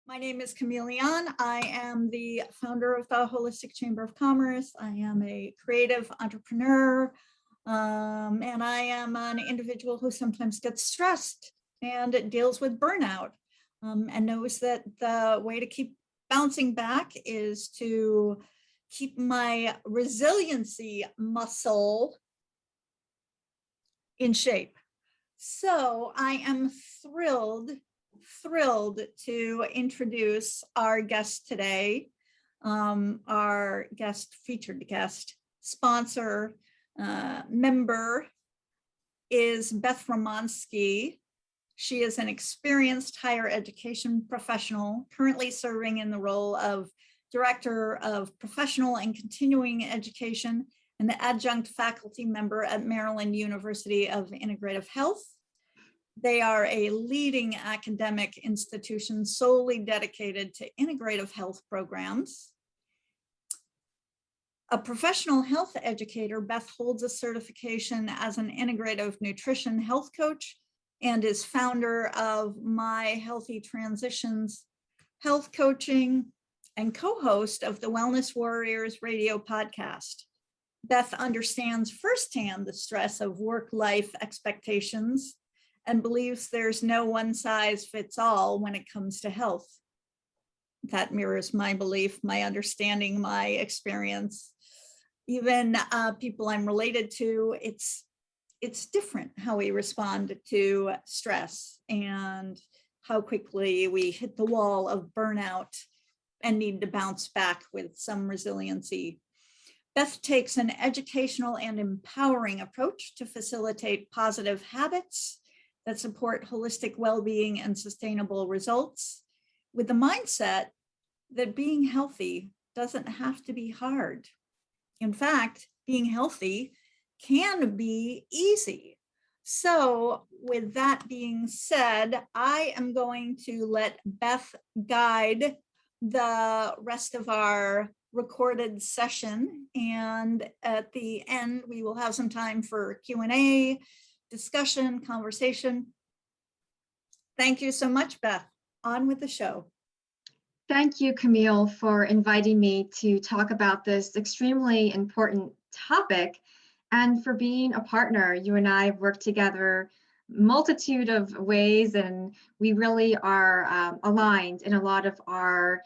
My name is Camille. I am the founder of the Holistic Chamber of Commerce. I am a creative entrepreneur, and I am an individual who sometimes gets stressed and deals with burnout, and knows that the way to keep bouncing back is to keep my resiliency muscle in shape. So I am thrilled to introduce our guest today, our featured guest, sponsor, member is Beth Romanski. She is an experienced higher education professional, currently serving in the role of Director of Professional and Continuing Education and the adjunct faculty member at Maryland University of Integrative Health. They are a leading academic institution solely dedicated to integrative health programs. A professional health educator, Beth holds a certification as an integrative nutrition health coach and is founder of My Healthy Transitions Health Coaching and co-host of the Wellness Warriors radio podcast. Beth understands firsthand the stress of work-life expectations and believes there's no one size fits all when it comes to health. That mirrors my belief, my understanding, my experience. Even people I'm related to, it's different how we respond to stress and how quickly we hit the wall of burnout and need to bounce back with some resiliency. Beth takes an educational and empowering approach to facilitate positive habits that support holistic well-being and sustainable results, with the mindset that being healthy doesn't have to be hard. In fact, being healthy can be easy. So with that being said, I am going to let Beth guide the rest of our recorded session. And at the end, we will have some time for Q&A, discussion, conversation. Thank you so much, Beth. On with the show. Thank you, Camille, for inviting me to talk about this extremely important topic and for being a partner. You and I have worked together multitude of ways, and we really are aligned in a lot of our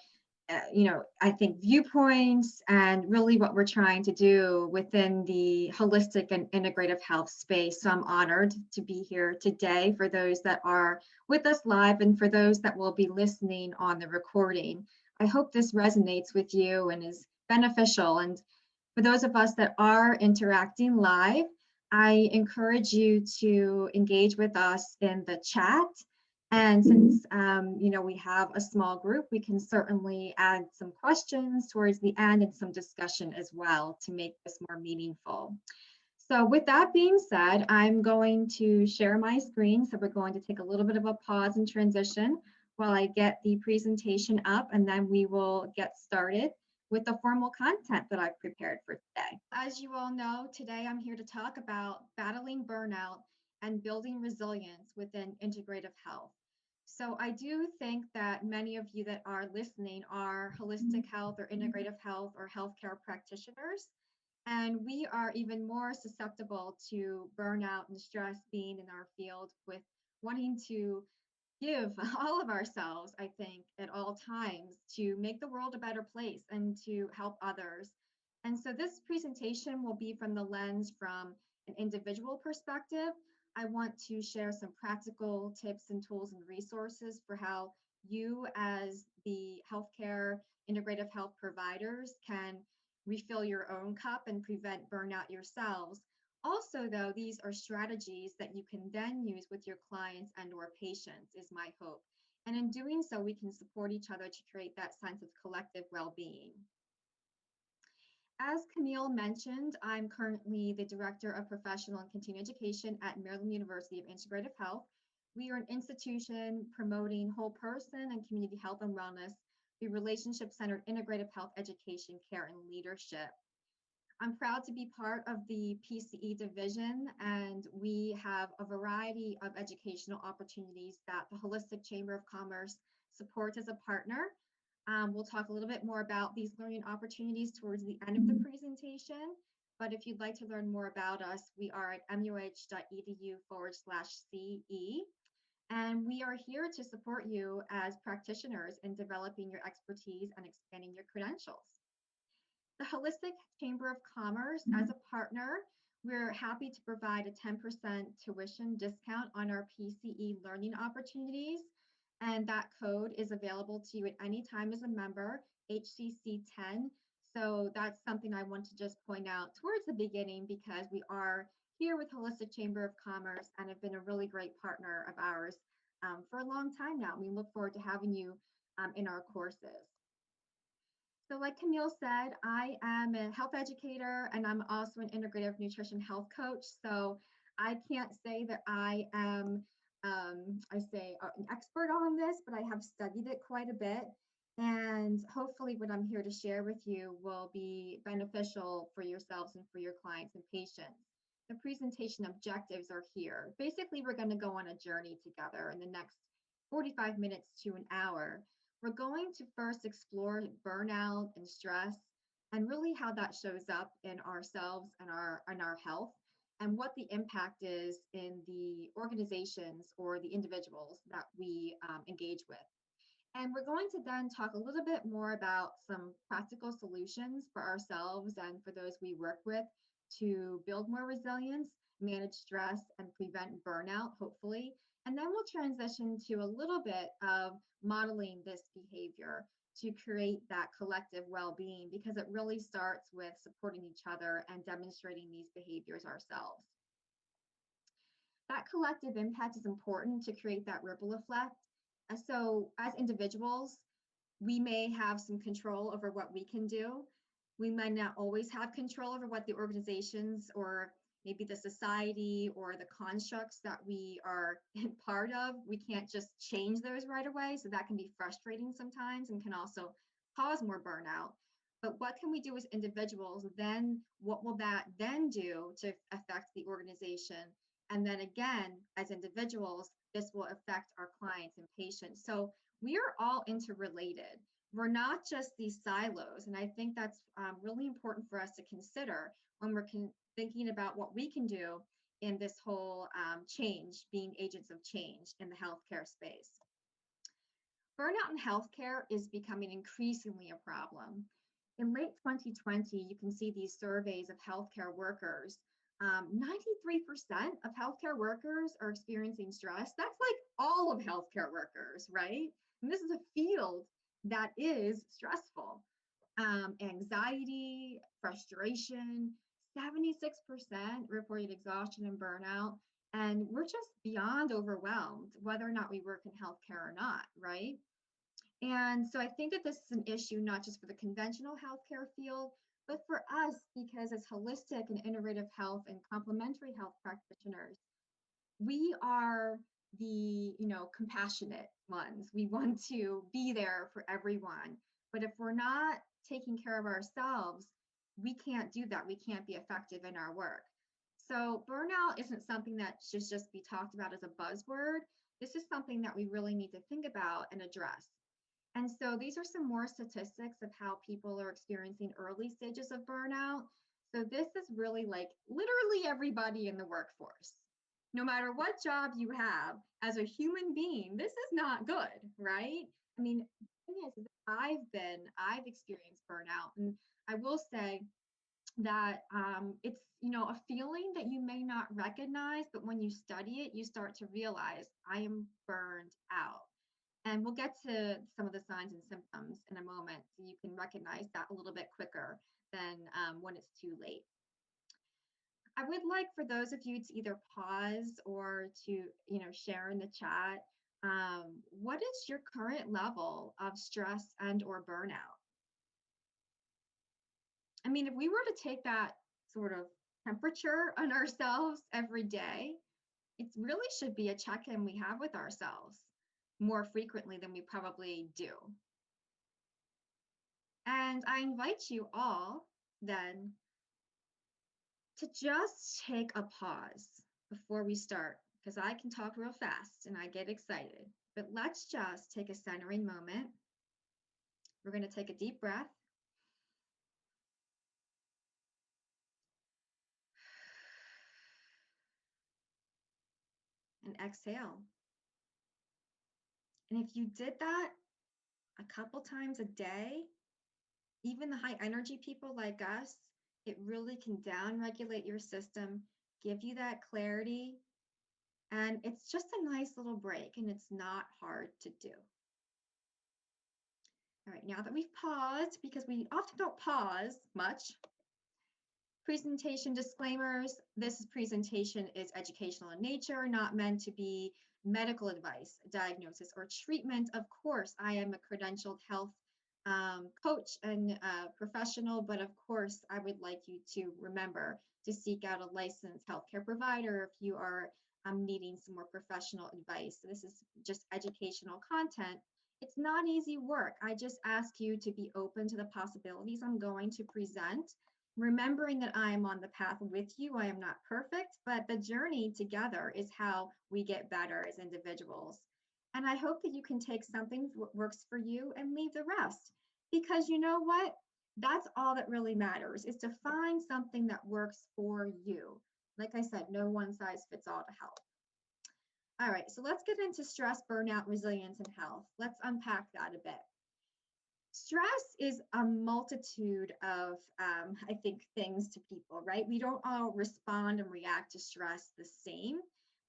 I think viewpoints and really what we're trying to do within the holistic and integrative health space. So I'm honored to be here today for those that are with us live and for those that will be listening on the recording. I hope this resonates with you and is beneficial. And for those of us that are interacting live, I encourage you to engage with us in the chat. And since we have a small group, we can certainly add some questions towards the end and some discussion as well to make this more meaningful. So with that being said, I'm going to share my screen. So we're going to take a little bit of a pause and transition while I get the presentation up, and then we will get started with the formal content that I've prepared for today. As you all know, today I'm here to talk about battling burnout and building resilience within integrative health. So I do think that many of you that are listening are holistic health or integrative health or healthcare practitioners. And we are even more susceptible to burnout and stress being in our field, with wanting to give all of ourselves, I think, at all times to make the world a better place and to help others. And so this presentation will be from the lens from an individual perspective. I want to share some practical tips and tools and resources for how you as the healthcare integrative health providers can refill your own cup and prevent burnout yourselves. Also, though, these are strategies that you can then use with your clients and or patients, is my hope. And in doing so, we can support each other to create that sense of collective well-being. As Camille mentioned, I'm currently the Director of Professional and Continuing Education at Maryland University of Integrative Health. We are an institution promoting whole person and community health and wellness through relationship-centered integrative health education, care, and leadership. I'm proud to be part of the PCE division, and we have a variety of educational opportunities that the Holistic Chamber of Commerce support as a partner. We'll talk a little bit more about these learning opportunities towards the end of the presentation. But if you'd like to learn more about us, we are at muih.edu/CE. And we are here to support you as practitioners in developing your expertise and expanding your credentials. The Holistic Chamber of Commerce, as a partner, we're happy to provide a 10% tuition discount on our PCE learning opportunities. And that code is available to you at any time as a member, HCC10. So that's something I want to just point out towards the beginning, because we are here with Holistic Chamber of Commerce and have been a really great partner of ours for a long time now. We look forward to having you in our courses. So like Camille said, I am a health educator and I'm also an integrative nutrition health coach. So I can't say that I am, an expert on this, but I have studied it quite a bit. And hopefully what I'm here to share with you will be beneficial for yourselves and for your clients and patients. The presentation objectives are here. Basically, we're going to go on a journey together in the next 45 minutes to an hour. We're going to first explore burnout and stress and really how that shows up in ourselves and our health, and what the impact is in the organizations or the individuals that we engage with. And we're going to then talk a little bit more about some practical solutions for ourselves and for those we work with to build more resilience, manage stress, and prevent burnout, hopefully. And then we'll transition to a little bit of modeling this behavior to create that collective well-being, because it really starts with supporting each other and demonstrating these behaviors ourselves. That collective impact is important to create that ripple effect. So as individuals, we may have some control over what we can do. We might not always have control over what the organizations or maybe the society or the constructs that we are part of. We can't just change those right away. So that can be frustrating sometimes and can also cause more burnout. But what can we do as individuals? Then what will that then do to affect the organization? And then again, as individuals, this will affect our clients and patients. So we are all interrelated. We're not just these silos. And I think that's really important for us to consider when we're thinking about what we can do in this whole change, being agents of change in the healthcare space. Burnout in healthcare is becoming increasingly a problem. In late 2020, you can see these surveys of healthcare workers. 93% of healthcare workers are experiencing stress. That's like all of healthcare workers, right? And this is a field that is stressful. Anxiety, frustration, 76% reported exhaustion and burnout. And we're just beyond overwhelmed, whether or not we work in healthcare or not, right? And so I think that this is an issue not just for the conventional healthcare field, but for us, because as holistic and integrative health and complementary health practitioners, we are the compassionate ones. We want to be there for everyone. But if we're not taking care of ourselves, we can't do that. We can't be effective in our work. So burnout isn't something that should just be talked about as a buzzword. This is something that we really need to think about and address. And so these are some more statistics of how people are experiencing early stages of burnout. So this is really like literally everybody in the workforce. No matter what job you have as a human being, this is not good, right? I mean, the thing is, I've experienced burnout, and I will say that it's a feeling that you may not recognize, but when you study it, you start to realize I am burned out. And we'll get to some of the signs and symptoms in a moment, so you can recognize that a little bit quicker than when it's too late. I would like for those of you to either pause or to share in the chat. What is your current level of stress and or burnout? I mean, if we were to take that sort of temperature on ourselves every day, it really should be a check-in we have with ourselves more frequently than we probably do. And I invite you all then to just take a pause before we start, because I can talk real fast and I get excited. But let's just take a centering moment. We're going to take a deep breath. And exhale. And if you did that a couple times a day, even the high energy people like us, it really can down-regulate your system, give you that clarity, and it's just a nice little break, and it's not hard to do. All right, now that we've paused, because we often don't pause much, presentation disclaimers. This presentation is educational in nature, not meant to be medical advice, diagnosis, or treatment. Of course, I am a credentialed health coach and professional, but of course, I would like you to remember to seek out a licensed healthcare provider if you are needing some more professional advice. This is just educational content. It's not easy work. I just ask you to be open to the possibilities I'm going to present, remembering that I am on the path with you. I am not perfect, but the journey together is how we get better as individuals. And I hope that you can take something that works for you and leave the rest. Because you know what? That's all that really matters, is to find something that works for you. Like I said, no one size fits all to health. All right, so let's get into stress, burnout, resilience, and health. Let's unpack that a bit. Stress is a multitude of, I think, things to people, right? We don't all respond and react to stress the same,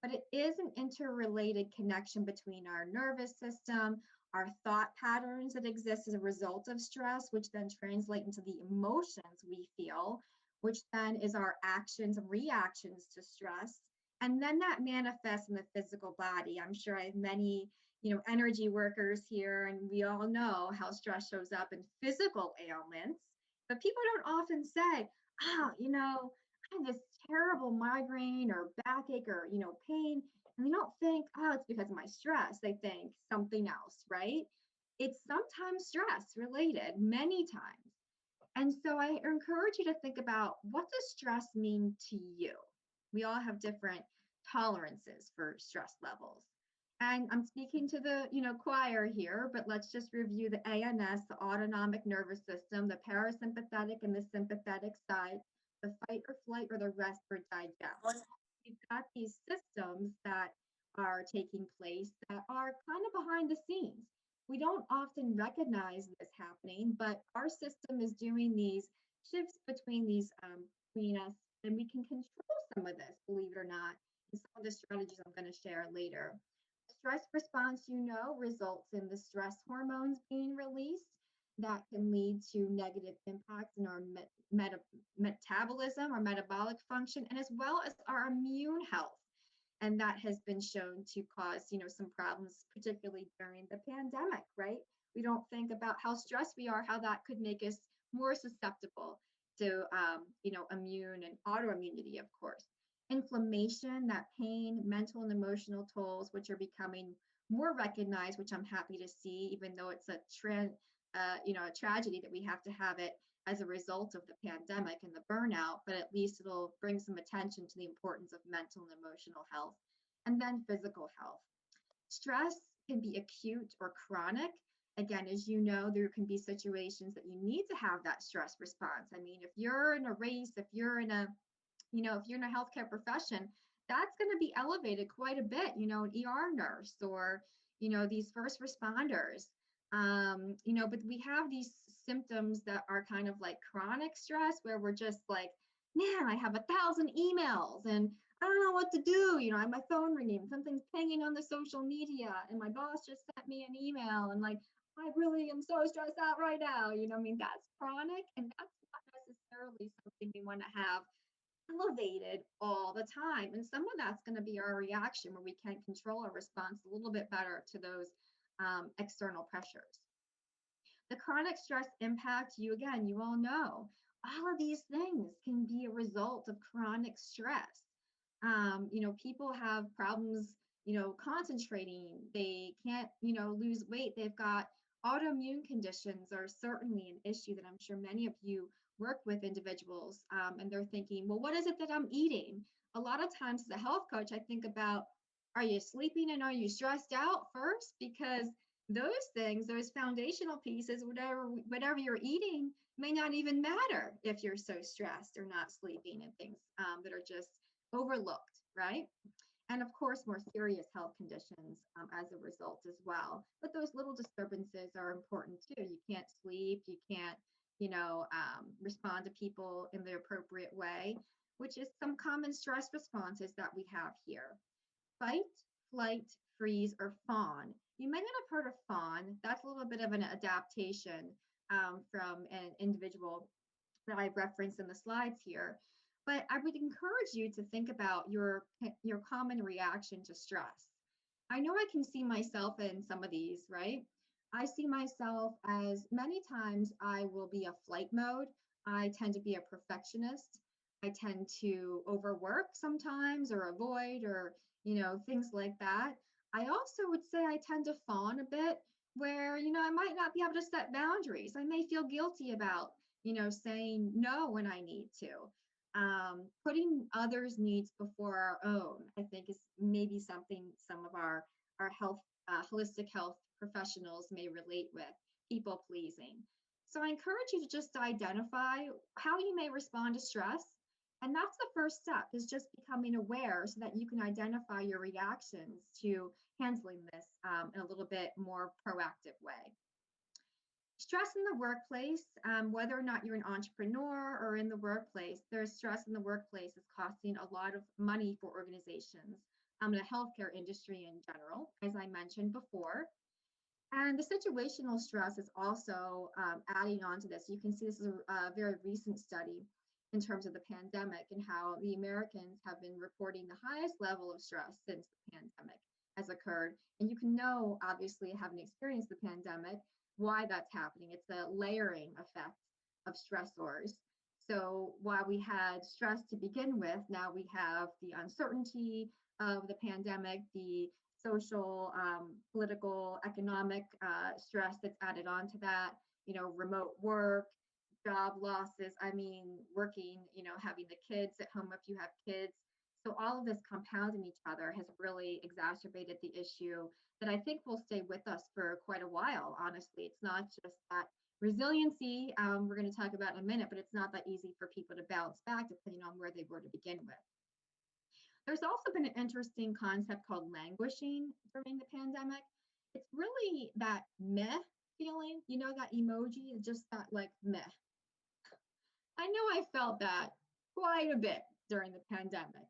but it is an interrelated connection between our nervous system, our thought patterns that exist as a result of stress, which then translate into the emotions we feel, which then is our actions and reactions to stress. And then that manifests in the physical body. I'm sure I have many energy workers here, and we all know how stress shows up in physical ailments, but people don't often say, I have this terrible migraine or backache or, pain. And they don't think, it's because of my stress. They think something else, right? It's sometimes stress related, many times. And so I encourage you to think about, what does stress mean to you? We all have different tolerances for stress levels. And I'm speaking to the choir here, but let's just review the ANS, the autonomic nervous system, the parasympathetic and the sympathetic side, the fight or flight or the rest or digest. We've got these systems that are taking place that are kind of behind the scenes. We don't often recognize this happening, but our system is doing these shifts between between us, and we can control some of this, believe it or not, and some of the strategies I'm going to share later. Stress response, results in the stress hormones being released that can lead to negative impacts in our metabolism, our metabolic function, and as well as our immune health. And that has been shown to cause, some problems, particularly during the pandemic, right? We don't think about how stressed we are, how that could make us more susceptible to, immune and autoimmunity, of course. Inflammation, that pain, mental and emotional tolls, which are becoming more recognized, which I'm happy to see, even though it's a tragedy that we have to have it as a result of the pandemic and the burnout, but at least it'll bring some attention to the importance of mental and emotional health. And then physical health. Stress can be acute or chronic. Again, as you know, there can be situations that you need to have that stress response. I mean, if you're in a race, if you're in a healthcare profession, that's going to be elevated quite a bit, an ER nurse or, these first responders. But we have these symptoms that are kind of like chronic stress, where we're just like, man, I have 1,000 emails and I don't know what to do. I have my phone ringing, something's pinging on the social media, and my boss just sent me an email, and like, I really am so stressed out right now. That's chronic, and that's not necessarily something we want to have elevated all the time. And some of that's going to be our reaction, where we can control our response a little bit better to those external pressures. The chronic stress impact, you all know, all of these things can be a result of chronic stress. People have problems, concentrating. They can't, lose weight. They've got autoimmune conditions are certainly an issue that I'm sure many of you work with individuals, and they're thinking, well, what is it that I'm eating? A lot of times as a health coach, I think about, Are you sleeping and are you stressed out first? Because those things, those foundational pieces, whatever you're eating, may not even matter if you're so stressed or not sleeping, and things that are just overlooked, right? And of course, more serious health conditions as a result as well. But those little disturbances are important too. You can't sleep, you can't, respond to people in the appropriate way, which is some common stress responses that we have here. Fight, flight, freeze, or fawn. You may not have heard of fawn. That's a little bit of an adaptation from an individual that I referenced in the slides here. But I would encourage you to think about your common reaction to stress. I know I can see myself in some of these, right? I see myself as many times I will be a flight mode. I tend to be a perfectionist. I tend to overwork sometimes or avoid or, things like that. I also would say I tend to fawn a bit where, I might not be able to set boundaries. I may feel guilty about, saying no when I need to. Putting others' needs before our own, I think, is maybe something some of our health, holistic health professionals may relate with, people pleasing. So I encourage you to just identify how you may respond to stress. And that's the first step, is just becoming aware so that you can identify your reactions to handling this in a little bit more proactive way. Stress in the workplace, whether or not you're an entrepreneur or in the workplace, there's stress in the workplace is costing a lot of money for organizations, the healthcare industry in general, as I mentioned before. And the situational stress is also adding on to this. You can see this is a very recent study in terms of the pandemic and how the Americans have been reporting the highest level of stress since the pandemic has occurred. And you can know, obviously, having experienced the pandemic, why that's happening. It's a layering effect of stressors. So while we had stress to begin with, now we have the uncertainty of the pandemic, the social, political, economic stress that's added on to that, remote work, job losses. I mean, working, having the kids at home if you have kids. So all of this compounding each other has really exacerbated the issue that I think will stay with us for quite a while, honestly. It's not just that resiliency, we're going to talk about in a minute, but it's not that easy for people to bounce back depending on where they were to begin with. There's also been an interesting concept called languishing during the pandemic. It's really that meh feeling, that emoji, just that like meh. I know I felt that quite a bit during the pandemic.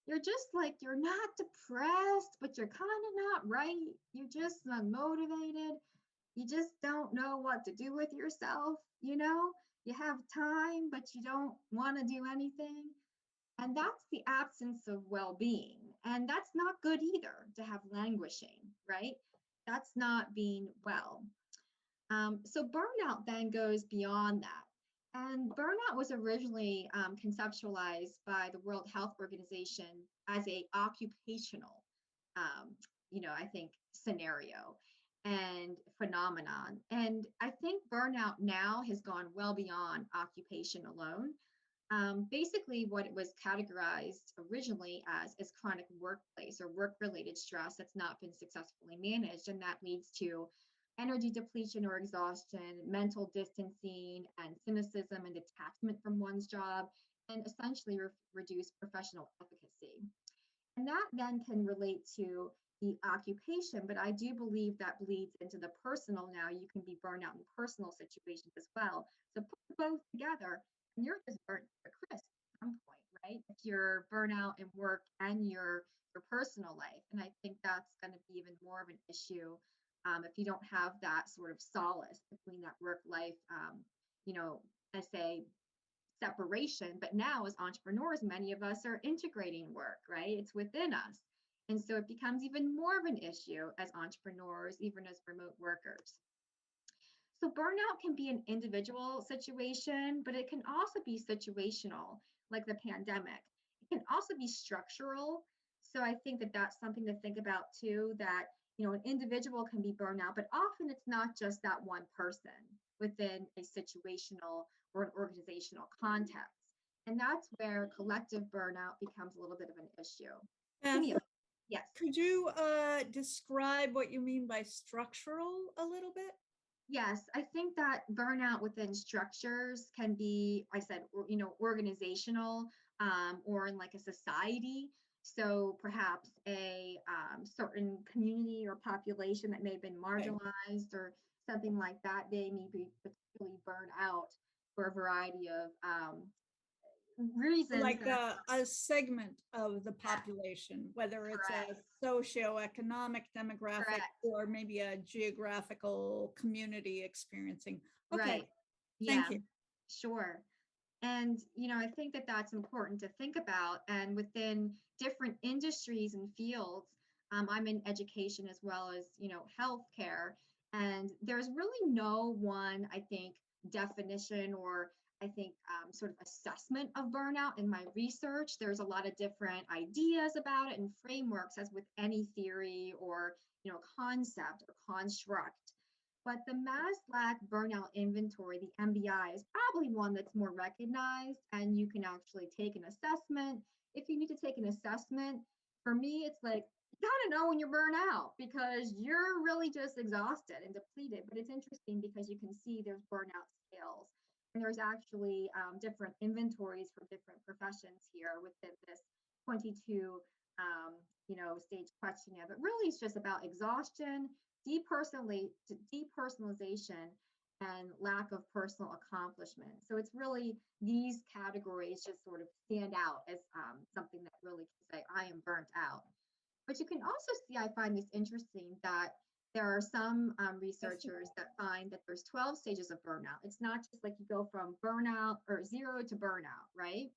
You're just like, you're not depressed, but you're kind of not right. You're just unmotivated. You just don't know what to do with yourself. You have time, but you don't want to do anything. And that's the absence of well-being. And that's not good either, to have languishing, right? That's not being well. So burnout then goes beyond that. And burnout was originally conceptualized by the World Health Organization as a occupational, I think, scenario and phenomenon. And I think burnout now has gone well beyond occupation alone. Basically, what it was categorized originally as is chronic workplace or work-related stress that's not been successfully managed, and that leads to energy depletion or exhaustion, mental distancing, and cynicism and detachment from one's job, and essentially reduce professional efficacy. And that then can relate to the occupation, but I do believe that bleeds into the personal now. You can be burned out in personal situations as well. So put both together, and you're just burnt to a crisp at some point, right? If you're burnout in work and your personal life. And I think that's going to be even more of an issue if you don't have that sort of solace between that work life, I say separation, but now as entrepreneurs, many of us are integrating work, right? It's within us. And so it becomes even more of an issue as entrepreneurs, even as remote workers. So burnout can be an individual situation, but it can also be situational, like the pandemic. It can also be structural. So I think that that's something to think about too, that an individual can be burned out, but often it's not just that one person within a situational or an organizational context. And that's where collective burnout becomes a little bit of an issue. Beth, Camille. Yes. Could you describe what you mean by structural a little bit? Yes, I think that burnout within structures can be, I said, organizational, or in like a society. So perhaps a certain community or population that may have been Okay. marginalized or something like that, they may be particularly burned out for a variety of reasons. Like a segment of the Yeah, population, whether it's a correct, socioeconomic demographic correct, or maybe a geographical community experiencing. Okay, right. thank Yeah, you. sure. And, I think that that's important to think about. And within different industries and fields, I'm in education as well as, healthcare. And there's really no one, I think, definition or I think sort of assessment of burnout in my research. There's a lot of different ideas about it and frameworks, as with any theory or, concept or construct. But the Maslach Burnout Inventory, the MBI, is probably one that's more recognized, and you can actually take an assessment. If you need to take an assessment, for me, it's like you gotta know when you're burnt out because you're really just exhausted and depleted. But it's interesting because you can see there's burnout scales, and there's actually different inventories for different professions here within this 22 stage questionnaire. But really, it's just about exhaustion, depersonalization, and lack of personal accomplishment. So it's really these categories just sort of stand out as something that really can say, I am burnt out. But you can also see, I find this interesting, that there are some Yes. researchers that find that there's 12 stages of burnout. It's not just like you go from burnout or zero to burnout, right?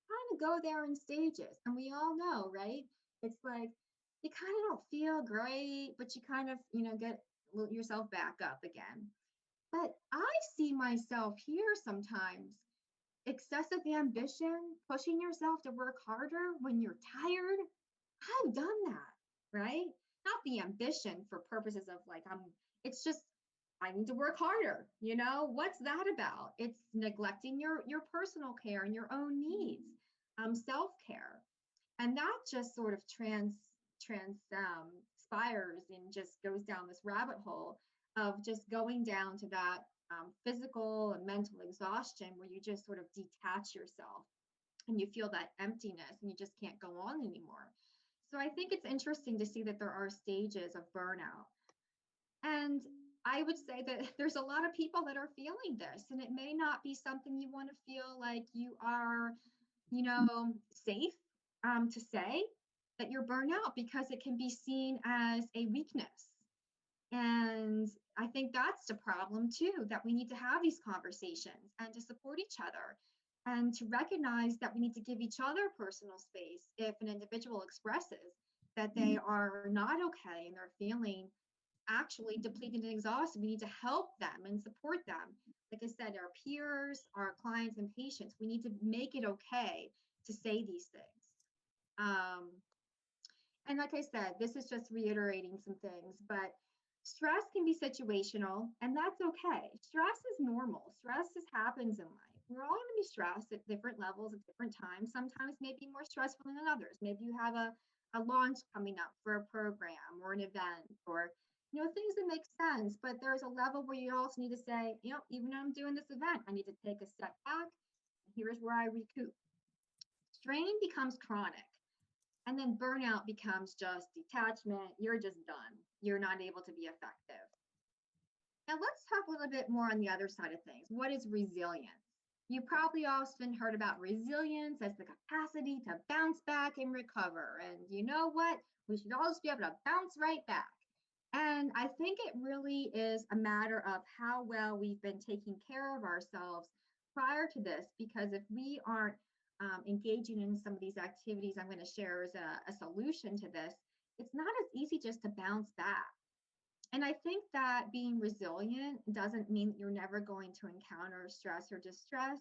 Kind of go there in stages. And we all know, right? It's like you kind of don't feel great, but you kind of, get yourself back up again. But I see myself here sometimes excessive ambition, pushing yourself to work harder when you're tired. I've done that, right? Not the ambition for purposes of like, it's just, I need to work harder. What's that about? It's neglecting your personal care and your own needs, self-care. And that just sort of transpires and just goes down this rabbit hole of just going down to that physical and mental exhaustion where you just sort of detach yourself and you feel that emptiness and you just can't go on anymore. So I think it's interesting to see that there are stages of burnout. And I would say that there's a lot of people that are feeling this, and it may not be something you want to feel like you are, safe to say that you're burnout because it can be seen as a weakness. And I think that's the problem too, that we need to have these conversations and to support each other and to recognize that we need to give each other personal space if an individual expresses that they are not okay and they're feeling actually depleted and exhausted. We need to help them and support them. Like I said, our peers, our clients, and patients, we need to make it okay to say these things. Um, and like I said, this is just reiterating some things, but stress can be situational, and that's okay. Stress is normal. Stress just happens in life. We're all going to be stressed at different levels at different times. Sometimes maybe more stressful than others. Maybe you have a launch coming up for a program or an event or things that make sense, but there's a level where you also need to say, even though I'm doing this event, I need to take a step back. Here's where I recoup. Strain becomes chronic. And then burnout becomes just detachment. You're just done. You're not able to be effective. Now let's talk a little bit more on the other side of things. What is resilience? You probably often heard about resilience as the capacity to bounce back and recover. And you know what? We should always be able to bounce right back. And I think it really is a matter of how well we've been taking care of ourselves prior to this, because if we aren't engaging in some of these activities I'm going to share as a solution to this, it's not as easy just to bounce back. And I think that being resilient doesn't mean that you're never going to encounter stress or distress.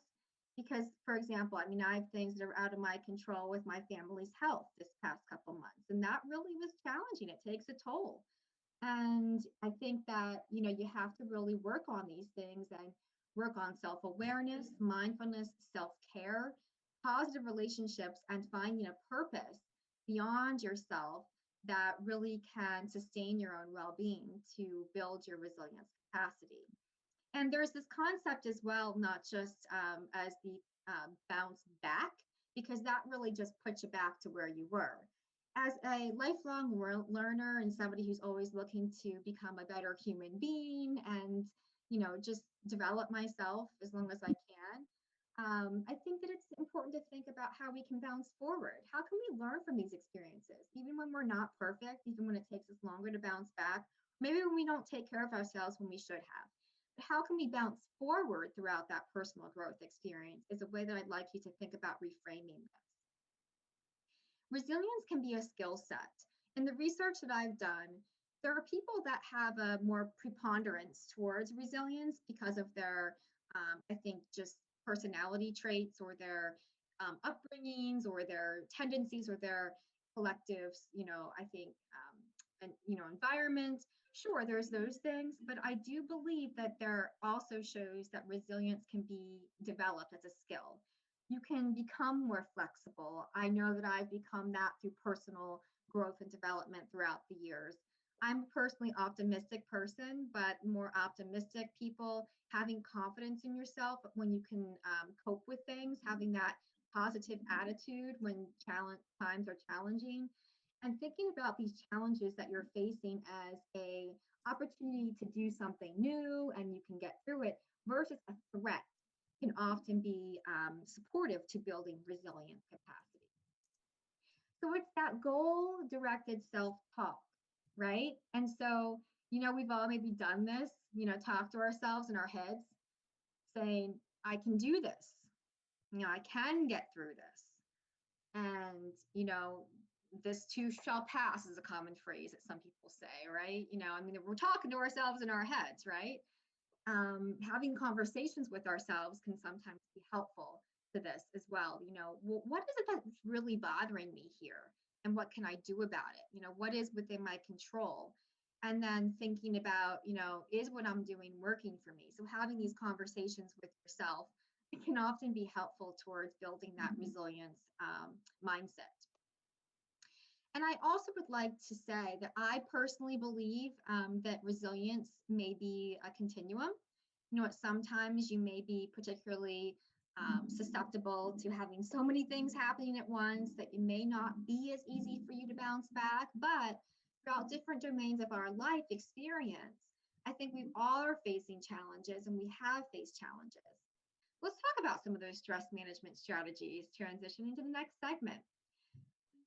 Because, for example, I have things that are out of my control with my family's health this past couple months, and that really was challenging. It takes a toll. And I think that, you have to really work on these things and work on self-awareness, mindfulness, self-care, positive relationships, and finding a purpose beyond yourself that really can sustain your own well-being to build your resilience capacity. And there's this concept as well, not just as the bounce back, because that really just puts you back to where you were. As a lifelong learner and somebody who's always looking to become a better human being and, just develop myself as long as I can, I think that it's important to think about how we can bounce forward. How can we learn from these experiences, even when we're not perfect, even when it takes us longer to bounce back, maybe when we don't take care of ourselves when we should have. But how can we bounce forward throughout that personal growth experience is a way that I'd like you to think about reframing this. Resilience can be a skill set. In the research that I've done, there are people that have a more preponderance towards resilience because of their, I think, just personality traits or their upbringings or their tendencies or their collectives, I think, and, environment. Sure, there's those things, but I do believe that there also shows that resilience can be developed as a skill. You can become more flexible. I know that I've become that through personal growth and development throughout the years. I'm a personally optimistic person, but more optimistic people having confidence in yourself when you can cope with things, having that positive attitude when times are challenging, and thinking about these challenges that you're facing as a opportunity to do something new and you can get through it versus a threat can often be supportive to building resilient capacity. So it's that goal-directed self-talk, right? And so, we've all maybe done this, talk to ourselves in our heads saying, I can do this. I can get through this. And, this too shall pass is a common phrase that some people say, right? We're talking to ourselves in our heads, right? Having conversations with ourselves can sometimes be helpful to this as well. What is it that's really bothering me here? And what can I do about it? What is within my control? And then thinking about, is what I'm doing working for me? So having these conversations with yourself, it can often be helpful towards building that resilience mindset. And I also would like to say that I personally believe that resilience may be a continuum. Sometimes you may be particularly susceptible to having so many things happening at once that it may not be as easy for you to bounce back. But throughout different domains of our life experience, I think we all are facing challenges and we have faced challenges. Let's talk about some of those stress management strategies, transitioning to the next segment.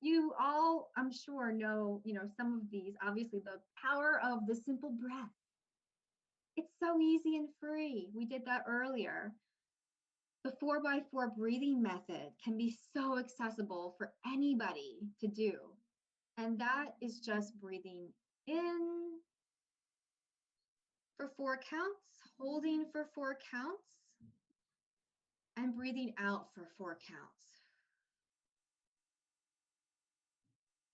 You all, I'm sure, know, some of these, obviously the power of the simple breath. It's so easy and free. We did that earlier. The 4x4 breathing method can be so accessible for anybody to do. And that is just breathing in for 4 counts, holding for 4 counts, and breathing out for 4 counts.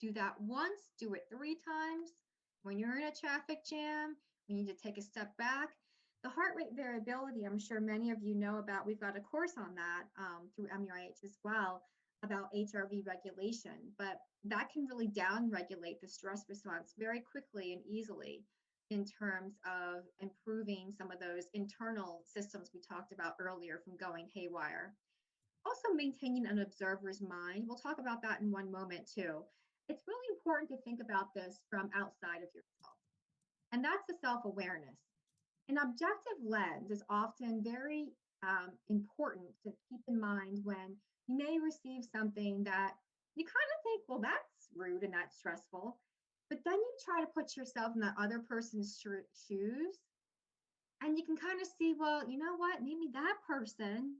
Do that once, do it 3 times. When you're in a traffic jam, we need to take a step back. The heart rate variability, I'm sure many of you know about. We've got a course on that through MUIH as well about HRV regulation, but that can really down-regulate the stress response very quickly and easily in terms of improving some of those internal systems we talked about earlier from going haywire. Also maintaining an observer's mind. We'll talk about that in one moment too. It's really important to think about this from outside of yourself. And that's the self-awareness. An objective lens is often very important to keep in mind when you may receive something that you kind of think, well, that's rude and that's stressful. But then you try to put yourself in that other person's shoes and you can kind of see, well, you know what, maybe that person,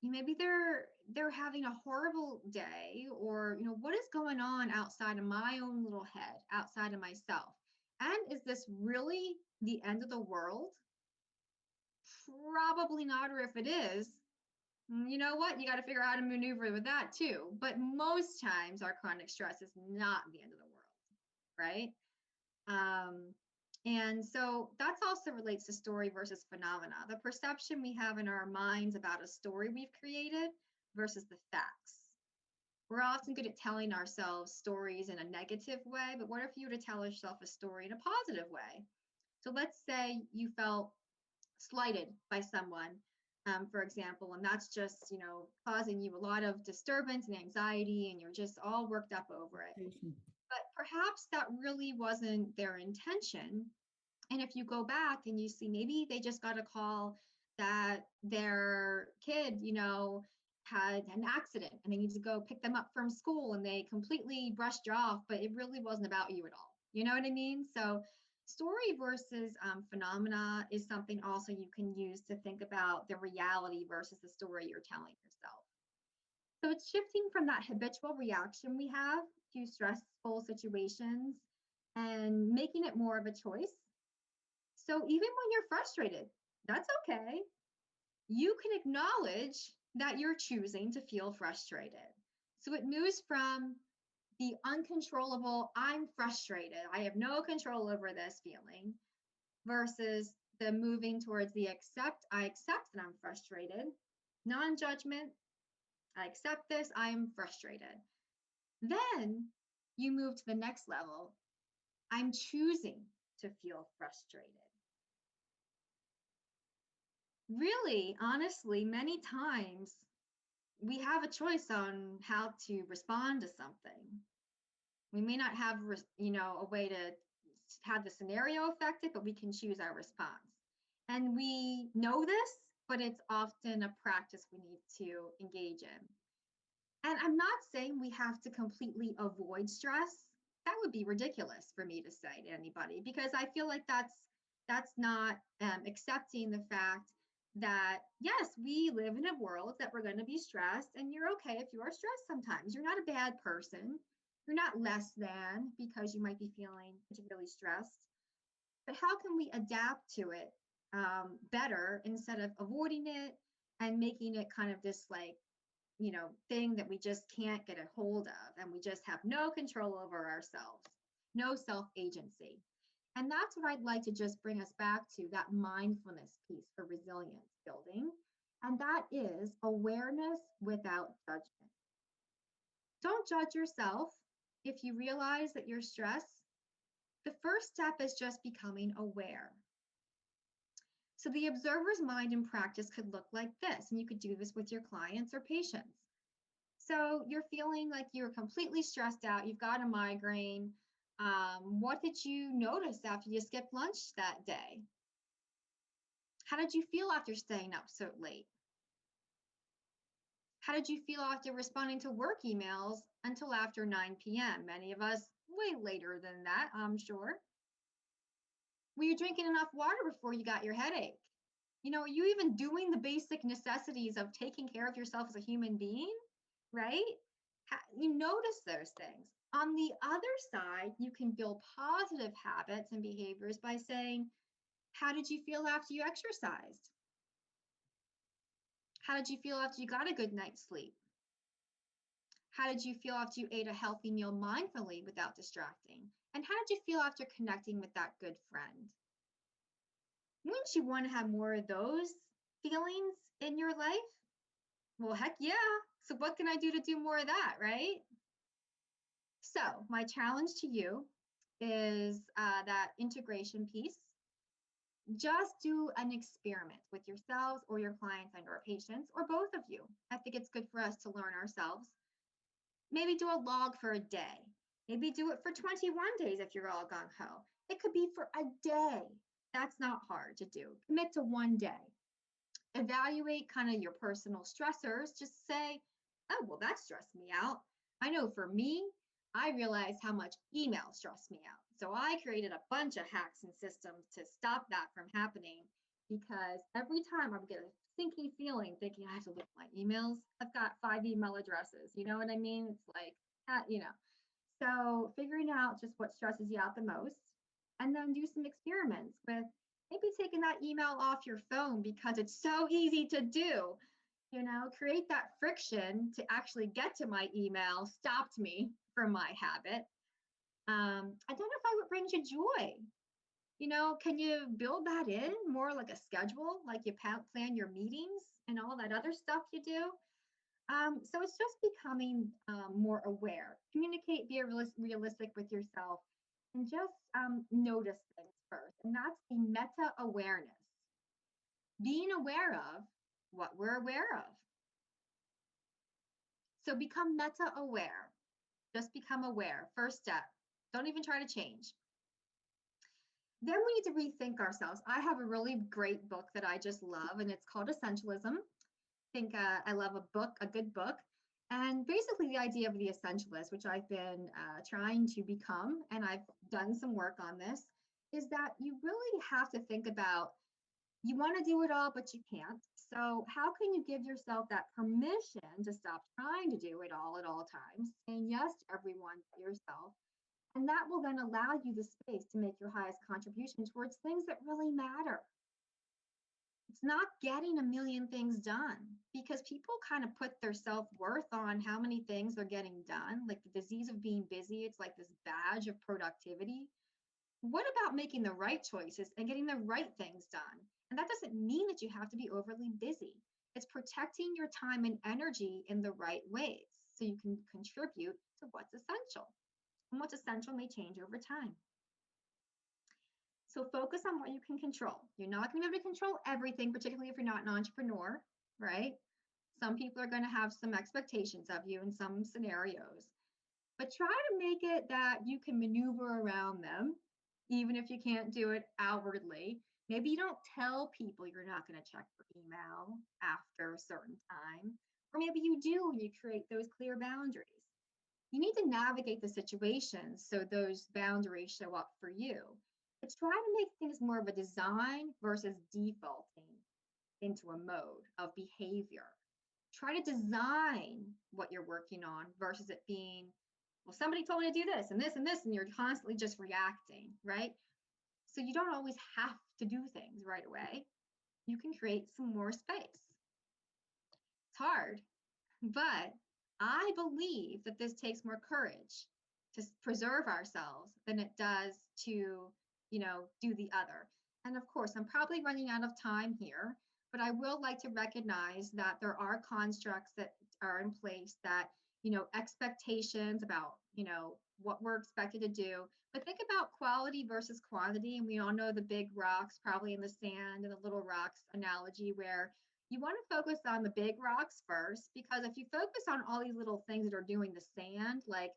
maybe they're having a horrible day, or what is going on outside of my own little head, outside of myself, and is this really the end of the world? Probably not. Or if it is, you know what, you got to figure out how to maneuver with that too. But most times our chronic stress is not the end of the world, right? And so that's also relates to story versus phenomena. The perception we have in our minds about a story we've created versus the facts. We're often good at telling ourselves stories in a negative way, but what if you were to tell yourself a story in a positive way? So let's say you felt slighted by someone, for example, and that's just, causing you a lot of disturbance and anxiety, and you're just all worked up over it. But perhaps that really wasn't their intention. And if you go back and you see maybe they just got a call that their kid, had an accident and they need to go pick them up from school and they completely brushed you off, but it really wasn't about you at all. You know what I mean? So story versus phenomena is something also you can use to think about the reality versus the story you're telling yourself. So it's shifting from that habitual reaction we have to stressful situations and making it more of a choice. So even when you're frustrated, that's okay. You can acknowledge that you're choosing to feel frustrated. So it moves from the uncontrollable, I'm frustrated, I have no control over this feeling, versus the moving towards the I accept that I'm frustrated, non-judgment, I accept this, I am frustrated. Then you move to the next level, I'm choosing to feel frustrated. Really, honestly, many times we have a choice on how to respond to something. We may not have, a way to have the scenario affected, but we can choose our response. And we know this, but it's often a practice we need to engage in. And I'm not saying we have to completely avoid stress. That would be ridiculous for me to say to anybody, because I feel like that's not accepting the fact that, yes, we live in a world that we're going to be stressed, and you're okay if you are stressed sometimes. You're not a bad person. You're not less than because you might be feeling particularly stressed. But how can we adapt to it better instead of avoiding it and making it kind of this thing that we just can't get a hold of, and we just have no control over ourselves, no self-agency. And that's what I'd like to just bring us back to, that mindfulness piece for resilience building. And that is awareness without judgment. Don't judge yourself. If you realize that you're stressed, the first step is just becoming aware. So the observer's mind in practice could look like this, and you could do this with your clients or patients. So you're feeling like you're completely stressed out, you've got a migraine. What did you notice after you skipped lunch that day? How did you feel after staying up so late? How did you feel after responding to work emails until after 9 p.m.? Many of us way later than that, I'm sure. Were you drinking enough water before you got your headache? Are you even doing the basic necessities of taking care of yourself as a human being, right? You notice those things. On the other side, you can build positive habits and behaviors by saying, how did you feel after you exercised? How did you feel after you got a good night's sleep? How did you feel after you ate a healthy meal mindfully without distracting? And how did you feel after connecting with that good friend? Wouldn't you want to have more of those feelings in your life? Well, heck yeah. So what can I do to do more of that, right? So my challenge to you is that integration piece. Just do an experiment with yourselves or your clients and or patients, or both of you. I think it's good for us to learn ourselves. Maybe do a log for a day. Maybe do it for 21 days if you're all gung-ho. It could be for a day. That's not hard to do. Commit to one day. Evaluate kind of your personal stressors. Just say, oh, well, that stressed me out. I know for me, I realized how much email stressed me out. So I created a bunch of hacks and systems to stop that from happening, because every time I would get a sinking feeling thinking I have to look at my emails, I've got 5 email addresses. You know what I mean? It's like, So figuring out just what stresses you out the most, and then do some experiments with maybe taking that email off your phone because it's so easy to do. Create that friction to actually get to my email stopped me from my habit. Identify what brings you joy. Can you build that in more like a schedule, like you plan your meetings and all that other stuff you do? So it's just becoming more aware. Communicate, be realistic with yourself, and just notice things first. And that's the meta awareness. Being aware of what we're aware of. So become meta aware. Just become aware. First step. Don't even try to change. Then we need to rethink ourselves. I have a really great book that I just love, and it's called Essentialism. I think I love a good book. And basically the idea of the essentialist, which I've been trying to become, and I've done some work on this, is that you really have to think about, you want to do it all, but you can't. So how can you give yourself that permission to stop trying to do it all at all times, saying yes to everyone but yourself? And that will then allow you the space to make your highest contribution towards things that really matter. It's not getting a million things done, because people kind of put their self-worth on how many things they're getting done. Like the disease of being busy, it's like this badge of productivity. What about making the right choices and getting the right things done? And that doesn't mean that you have to be overly busy. It's protecting your time and energy in the right ways so you can contribute to what's essential. And what's essential may change over time. So focus on what you can control. You're not going to be able to control everything, particularly if you're not an entrepreneur, right? Some people are going to have some expectations of you in some scenarios, but try to make it that you can maneuver around them, even if you can't do it outwardly. Maybe you don't tell people you're not going to check for email after a certain time, or maybe you do and you create those clear boundaries. You need to navigate the situation so those boundaries show up for you. But try to make things more of a design versus defaulting into a mode of behavior. Try to design what you're working on versus it being, well, somebody told me to do this and this and this, and you're constantly just reacting, right? So you don't always have to do things right away. You can create some more space. It's hard, but I believe that this takes more courage to preserve ourselves than it does to, do the other. And of course, I'm probably running out of time here, but I will like to recognize that there are constructs that are in place that, expectations about, what we're expected to do. But think about quality versus quantity. And we all know the big rocks probably in the sand and the little rocks analogy, where you want to focus on the big rocks first, because if you focus on all these little things that are doing the sand, like,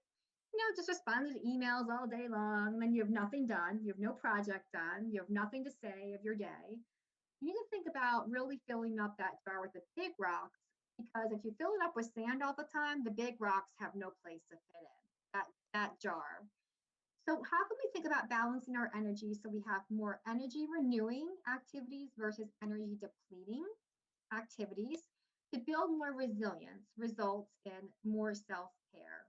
just responding to emails all day long, and then you have nothing done, you have no project done, you have nothing to say of your day. You need to think about really filling up that jar with the big rocks, because if you fill it up with sand all the time, the big rocks have no place to fit in that jar. So how can we think about balancing our energy so we have more energy renewing activities versus energy depleting activities to build more resilience results in more self-care?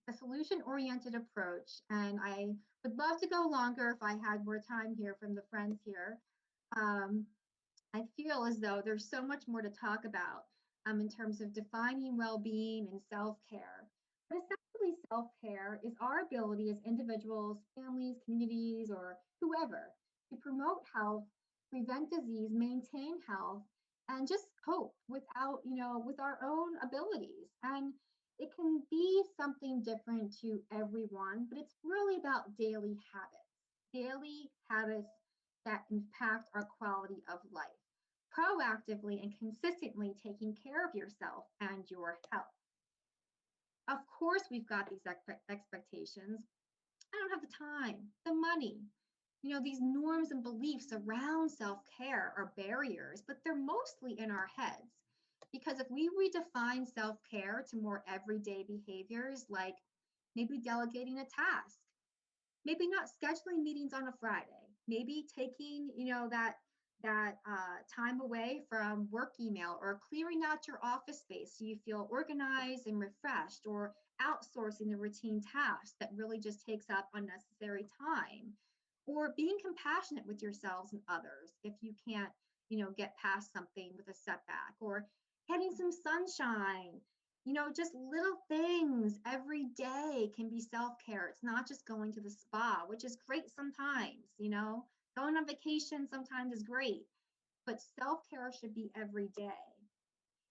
A solution-oriented approach, and I would love to go longer if I had more time here from the friends here. I feel as though there's so much more to talk about in terms of defining well-being and self-care. But essentially, self-care is our ability as individuals, families, communities, or whoever to promote health, prevent disease, maintain health, and just cope without, with our own abilities. And it can be something different to everyone, but it's really about daily habits that impact our quality of life, proactively and consistently taking care of yourself and your health. Of course, we've got these expectations. I don't have the time, the money. These norms and beliefs around self-care are barriers, but they're mostly in our heads. Because if we redefine self-care to more everyday behaviors, like maybe delegating a task, maybe not scheduling meetings on a Friday, maybe taking, that time away from work email, or clearing out your office space so you feel organized and refreshed, or outsourcing the routine tasks that really just takes up unnecessary time, or being compassionate with yourselves and others if you can't, get past something with a setback, or getting some sunshine. Just little things every day can be self-care. It's not just going to the spa, which is great sometimes, going on vacation sometimes is great, but self-care should be every day.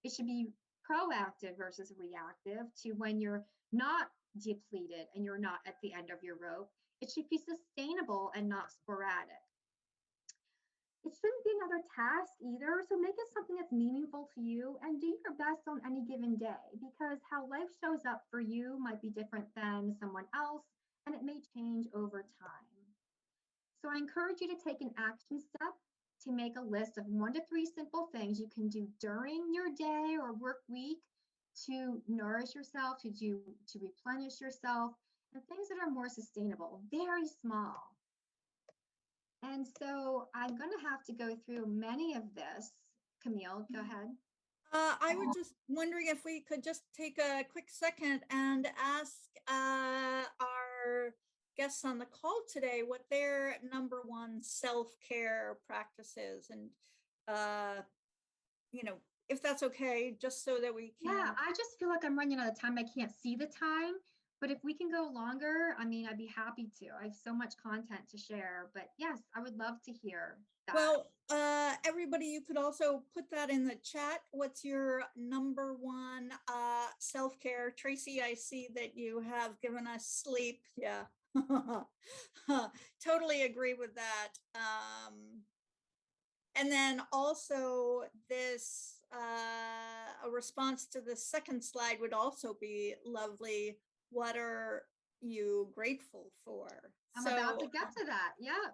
It should be proactive versus reactive, to when you're not depleted and you're not at the end of your rope. It should be sustainable and not sporadic. It shouldn't be another task either, so make it something that's meaningful to you and do your best on any given day, because how life shows up for you might be different than someone else, and it may change over time. So I encourage you to take an action step to make a list of 1 to 3 simple things you can do during your day or work week to nourish yourself, to replenish yourself, and things that are more sustainable, very small. And so I'm going to have to go through many of this. Camille, go ahead. I was just wondering if we could just take a quick second and ask our guests on the call today what their number one self-care practice is, and if that's okay, just so that we can. Yeah, I just feel like I'm running out of time. I can't see the time, but if we can go longer, I mean, I'd be happy to. I have so much content to share, but yes, I would love to hear that. Well, everybody, you could also put that in the chat. What's your number one self-care? Tracy, I see that you have given us sleep. Yeah, totally agree with that. And then also this, a response to the second slide would also be lovely. What are you grateful for? I'm about to get to that. Yeah.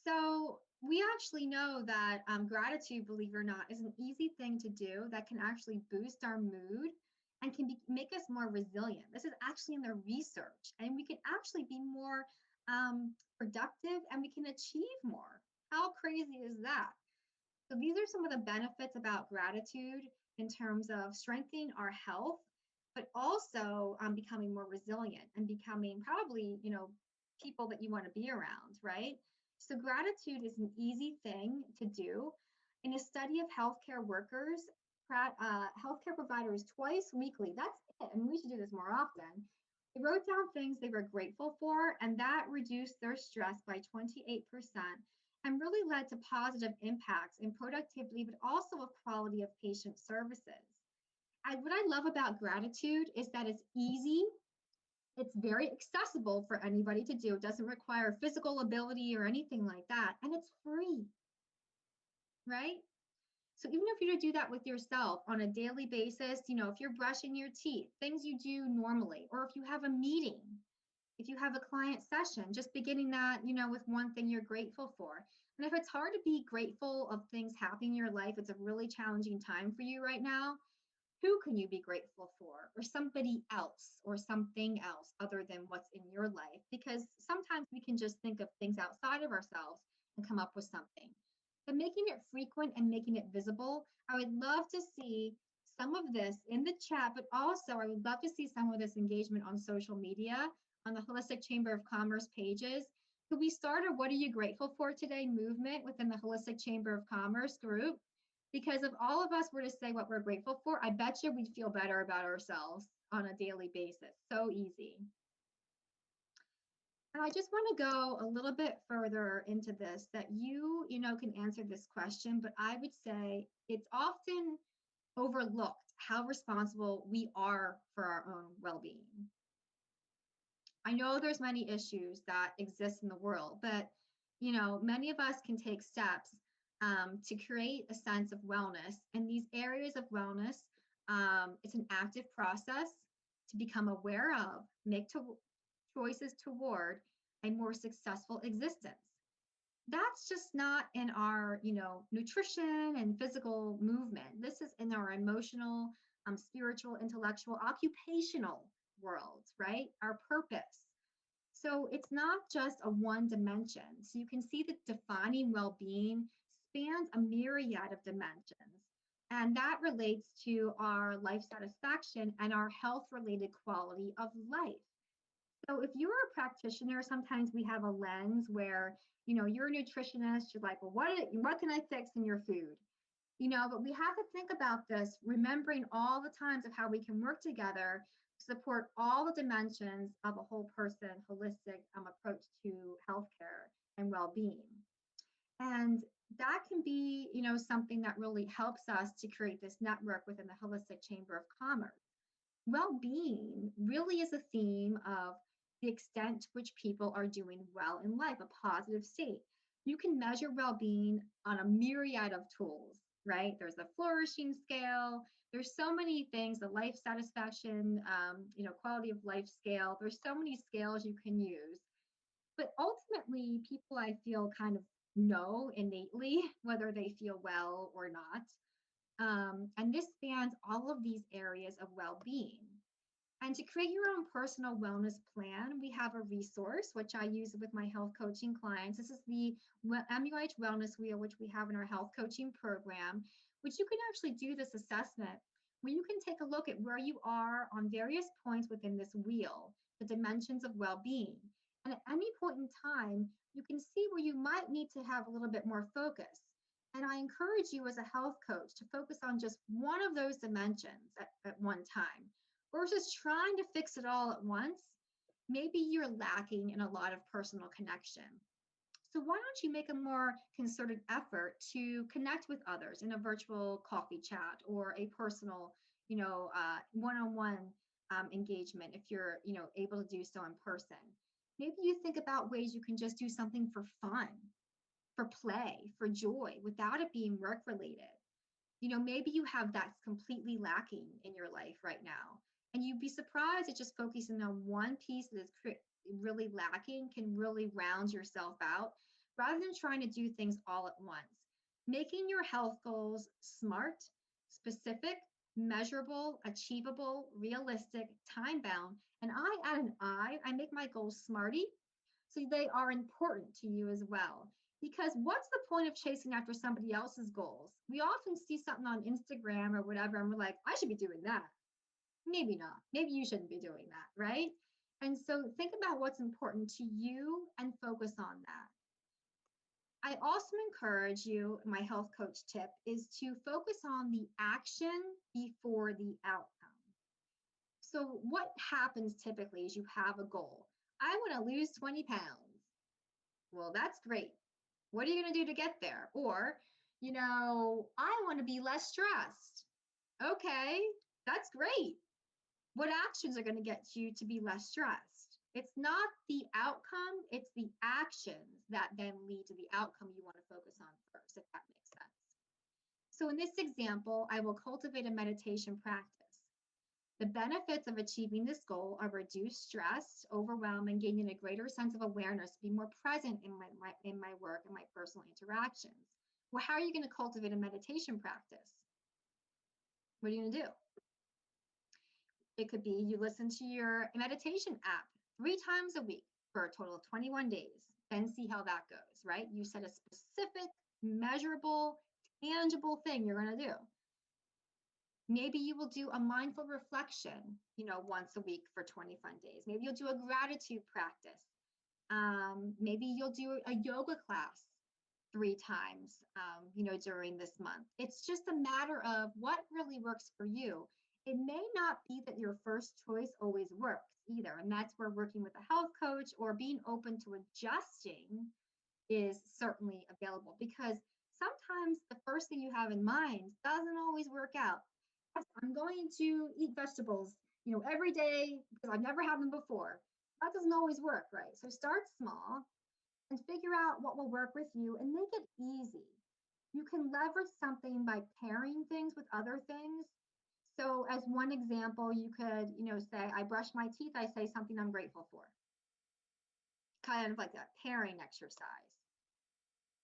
So we actually know that gratitude, believe it or not, is an easy thing to do that can actually boost our mood and can make us more resilient. This is actually in the research, and we can actually be more productive, and we can achieve more. How crazy is that? So these are some of the benefits about gratitude in terms of strengthening our health, but also becoming more resilient and becoming probably, people that you want to be around, right? So gratitude is an easy thing to do. In a study of healthcare workers, healthcare providers twice weekly, that's it. I mean, we should do this more often. They wrote down things they were grateful for, and that reduced their stress by 28% and really led to positive impacts in productivity, but also of quality of patient services. And what I love about gratitude is that it's easy. It's very accessible for anybody to do. It doesn't require physical ability or anything like that. And it's free, right? So even if you do that with yourself on a daily basis, if you're brushing your teeth, things you do normally, or if you have a meeting, if you have a client session, just beginning that, with one thing you're grateful for. And if it's hard to be grateful of things happening in your life, it's a really challenging time for you right now, who can you be grateful for? Or somebody else or something else other than what's in your life? Because sometimes we can just think of things outside of ourselves and come up with something. But making it frequent and making it visible, I would love to see some of this in the chat, but also I would love to see some of this engagement on social media, on the Holistic Chamber of Commerce pages. Could we start a What Are You Grateful For Today movement within the Holistic Chamber of Commerce group? Because if all of us were to say what we're grateful for, I bet you we'd feel better about ourselves on a daily basis. So easy. And I just want to go a little bit further into this, that you can answer this question, but I would say it's often overlooked how responsible we are for our own well-being. I know there's many issues that exist in the world, but many of us can take steps to create a sense of wellness. And these areas of wellness, it's an active process to become aware of, make choices toward a more successful existence. That's just not in our, nutrition and physical movement. This is in our emotional, spiritual, intellectual, occupational worlds, right? Our purpose. So it's not just a one dimension. So you can see that defining well-being spans a myriad of dimensions. And that relates to our life satisfaction and our health-related quality of life. So if you're a practitioner, sometimes we have a lens where, you're a nutritionist, you're like, well, what can I fix in your food? But we have to think about this, remembering all the times of how we can work together to support all the dimensions of a whole person, holistic approach to healthcare and well-being. And that can be, something that really helps us to create this network within the Holistic Chamber of Commerce. Well-being really is a theme of the extent to which people are doing well in life, a positive state. You can measure well-being on a myriad of tools, right? There's the flourishing scale. There's so many things, the life satisfaction, quality of life scale. There's so many scales you can use. But ultimately, people, I feel, kind of know innately whether they feel well or not. And this spans all of these areas of well-being. And to create your own personal wellness plan, we have a resource which I use with my health coaching clients. This is the MUIH Wellness Wheel, which we have in our health coaching program, which you can actually do this assessment where you can take a look at where you are on various points within this wheel, the dimensions of well-being. And at any point in time, you can see where you might need to have a little bit more focus. And I encourage you as a health coach to focus on just one of those dimensions at one time versus trying to fix it all at once. Maybe you're lacking in a lot of personal connection. So why don't you make a more concerted effort to connect with others in a virtual coffee chat or a personal, one-on-one engagement if you're, able to do so in person. Maybe you think about ways you can just do something for fun, for play, for joy, without it being work related. Maybe you have that's completely lacking in your life right now. And you'd be surprised at just focusing on one piece that is really lacking can really round yourself out rather than trying to do things all at once. Making your health goals smart, specific, measurable, achievable, realistic, time bound. And I add an I make my goals smarty. So they are important to you as well. Because what's the point of chasing after somebody else's goals? We often see something on Instagram or whatever, and we're like, I should be doing that. Maybe not. Maybe you shouldn't be doing that, right? And so think about what's important to you and focus on that. I also encourage you, my health coach tip is to focus on the action before the outcome. So what happens typically is you have a goal. I want to lose 20 pounds. Well, that's great. What are you going to do to get there? Or, I want to be less stressed. Okay, that's great. What actions are going to get you to be less stressed? It's not the outcome, it's the actions that then lead to the outcome you want to focus on first, if that makes sense. So in this example, I will cultivate a meditation practice. The benefits of achieving this goal are reduced stress, overwhelm, and gaining a greater sense of awareness to be more present in my work and my personal interactions. Well, how are you going to cultivate a meditation practice? What are you going to do? It could be you listen to your meditation app 3 times a week for a total of 21 days, then see how that goes, right? You set a specific, measurable, tangible thing you're going to do. Maybe you will do a mindful reflection, once a week for 20 fun days. Maybe you'll do a gratitude practice. Maybe you'll do a yoga class 3 times, during this month. It's just a matter of what really works for you. It may not be that your first choice always works either. And that's where working with a health coach or being open to adjusting is certainly available, because sometimes the first thing you have in mind doesn't always work out. I'm going to eat vegetables, every day because I've never had them before. That doesn't always work, right? So start small and figure out what will work with you and make it easy. You can leverage something by pairing things with other things. So as one example, you could, say, I brush my teeth, I say something I'm grateful for. Kind of like a pairing exercise.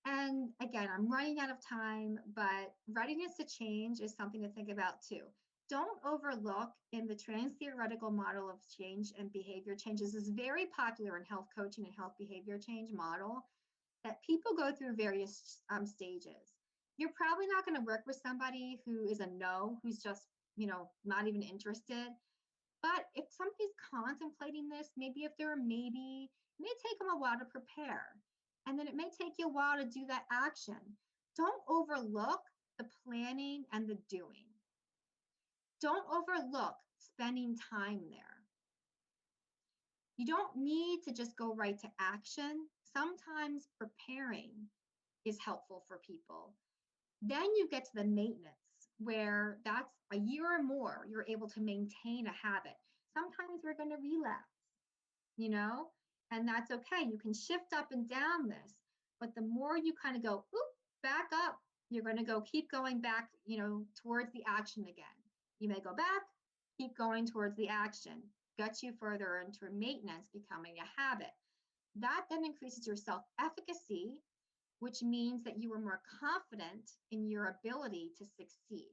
And again, I'm running out of time, but readiness to change is something to think about too. Don't overlook in the trans-theoretical model of change and behavior changes. This is very popular in health coaching and health behavior change model, that people go through various stages. You're probably not going to work with somebody who is a no, who's just, not even interested. But if somebody's contemplating this, maybe if they're a maybe, it may take them a while to prepare. And then it may take you a while to do that action. Don't overlook the planning and the doing. Don't overlook spending time there. You don't need to just go right to action. Sometimes preparing is helpful for people. Then you get to the maintenance, where that's a year or more, you're able to maintain a habit. Sometimes we're going to relapse, and that's okay. You can shift up and down this, but the more you kind of go, oop, back up, you're going to keep going back, towards the action again. You may go back, keep going towards the action, gets you further into maintenance, becoming a habit. That then increases your self-efficacy, which means that you are more confident in your ability to succeed.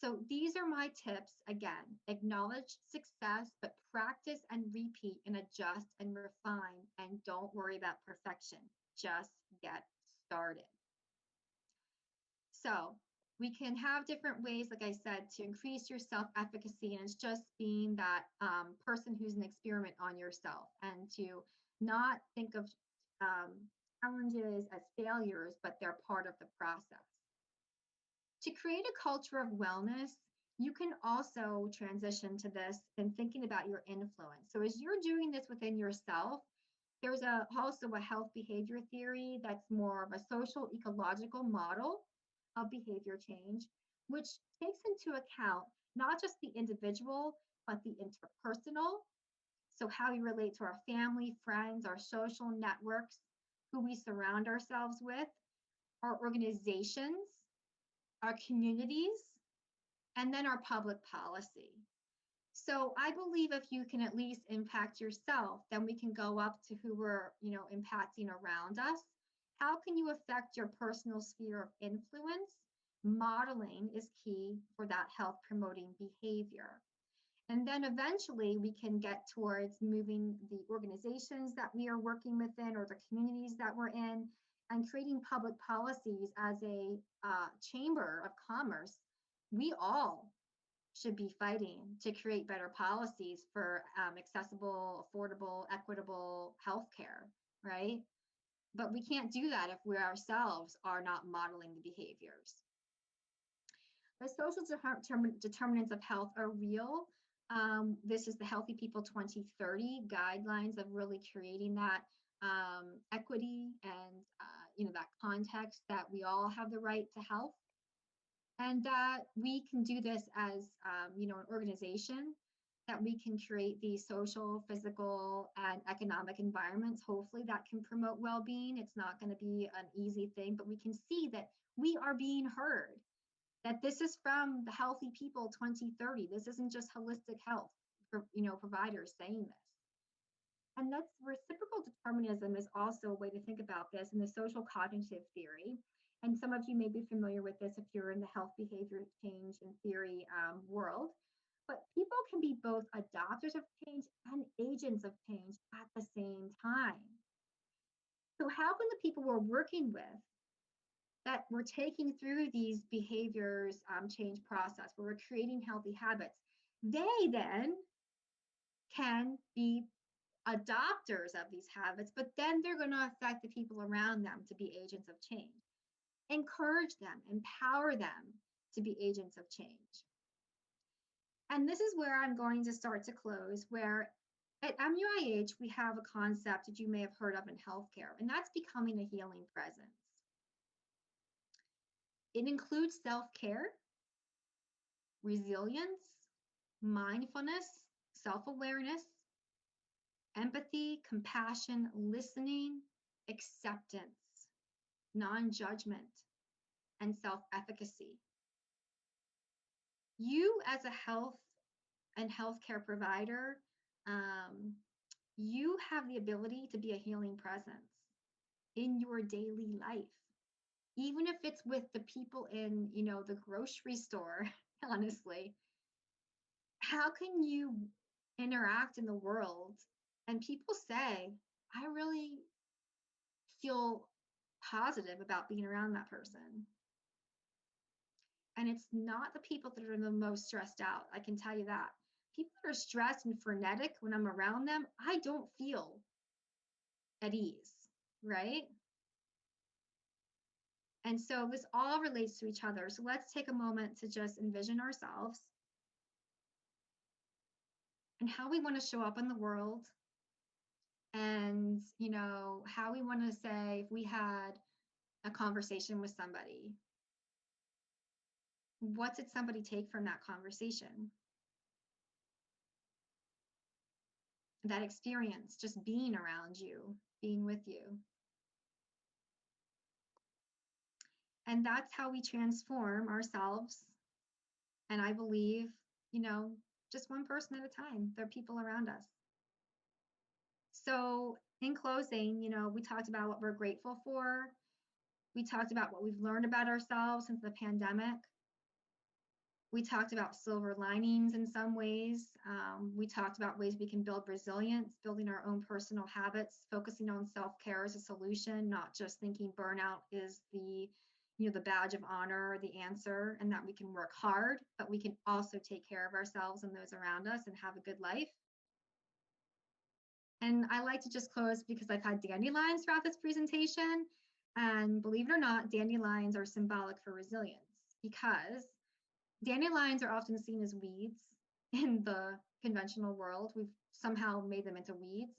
So these are my tips. Again, acknowledge success, but practice and repeat and adjust and refine, and don't worry about perfection. Just get started. So we can have different ways, like I said, to increase your self-efficacy, and it's just being that person who's an experiment on yourself, and to not think of challenges as failures, but they're part of the process. To create a culture of wellness, you can also transition to this in thinking about your influence. So as you're doing this within yourself, there's also a health behavior theory that's more of a social ecological model of behavior change, which takes into account not just the individual, but the interpersonal. So how we relate to our family, friends, our social networks, who we surround ourselves with, our organizations, our communities, and then our public policy. So I believe if you can at least impact yourself, then we can go up to who we're, impacting around us. How can you affect your personal sphere of influence? Modeling is key for that health promoting behavior. And then eventually we can get towards moving the organizations that we are working within, or the communities that we're in, and creating public policies as a chamber of commerce. We all should be fighting to create better policies for accessible, affordable, equitable healthcare, right? But we can't do that if we ourselves are not modeling the behaviors. The social determinants of health are real. This is the Healthy People 2030 guidelines of really creating that equity and that context that we all have the right to health, and that we can do this as an organization, that we can create these social, physical, and economic environments, hopefully, that can promote well-being. It's not going to be an easy thing, but we can see that we are being heard, that this is from the Healthy People 2030. This isn't just holistic health, providers saying this. And that's reciprocal determinism is also a way to think about this in the social cognitive theory. And some of you may be familiar with this if you're in the health behavior change and theory world. But people can be both adopters of change and agents of change at the same time. So how can the people we're working with, that we're taking through these behaviors change process, where we're creating healthy habits, they then can be adopters of these habits, but then they're going to affect the people around them to be agents of change. Encourage them, empower them to be agents of change. And this is where I'm going to start to close, where at MUIH, we have a concept that you may have heard of in healthcare, and that's becoming a healing presence. It includes self-care, resilience, mindfulness, self-awareness, empathy, compassion, listening, acceptance, non-judgment, and self-efficacy. You as a health and healthcare provider, you have the ability to be a healing presence in your daily life, even if it's with the people in, the grocery store, honestly. How can you interact in the world and people say, I really feel positive about being around that person? And it's not the people that are the most stressed out, I can tell you that. People that are stressed and frenetic, when I'm around them, I don't feel at ease, right? And so this all relates to each other. So let's take a moment to just envision ourselves and how we want to show up in the world, and how we want to say, if we had a conversation with somebody. What did somebody take from that conversation? That experience, just being around you, being with you. And that's how we transform ourselves. And I believe, just one person at a time. There are people around us. So in closing, we talked about what we're grateful for. We talked about what we've learned about ourselves since the pandemic. We talked about silver linings in some ways. We talked about ways we can build resilience, building our own personal habits, focusing on self-care as a solution, not just thinking burnout is the badge of honor or the answer, and that we can work hard, but we can also take care of ourselves and those around us and have a good life. And I like to just close because I've had dandelions throughout this presentation. And believe it or not, dandelions are symbolic for resilience, because dandelions are often seen as weeds in the conventional world. We've somehow made them into weeds.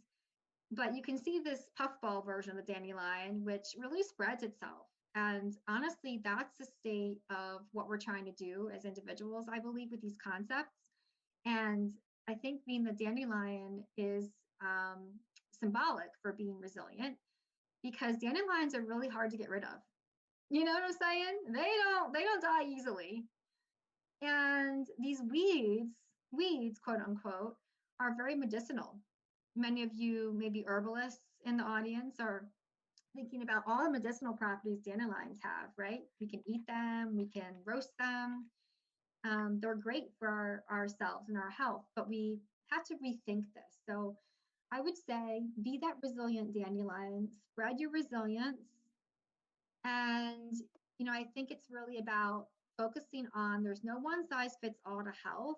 But you can see this puffball version of the dandelion, which really spreads itself. And honestly, that's the state of what we're trying to do as individuals, I believe, with these concepts. And I think being the dandelion is symbolic for being resilient, because dandelions are really hard to get rid of. You know what I'm saying? They don't die easily. And these weeds, quote unquote, are very medicinal. Many of you, maybe herbalists in the audience, are thinking about all the medicinal properties dandelions have, right? We can eat them, we can roast them. They're great for ourselves and our health, but we have to rethink this. So I would say, be that resilient dandelion, spread your resilience. And, I think it's really about focusing on, there's no one size fits all to health,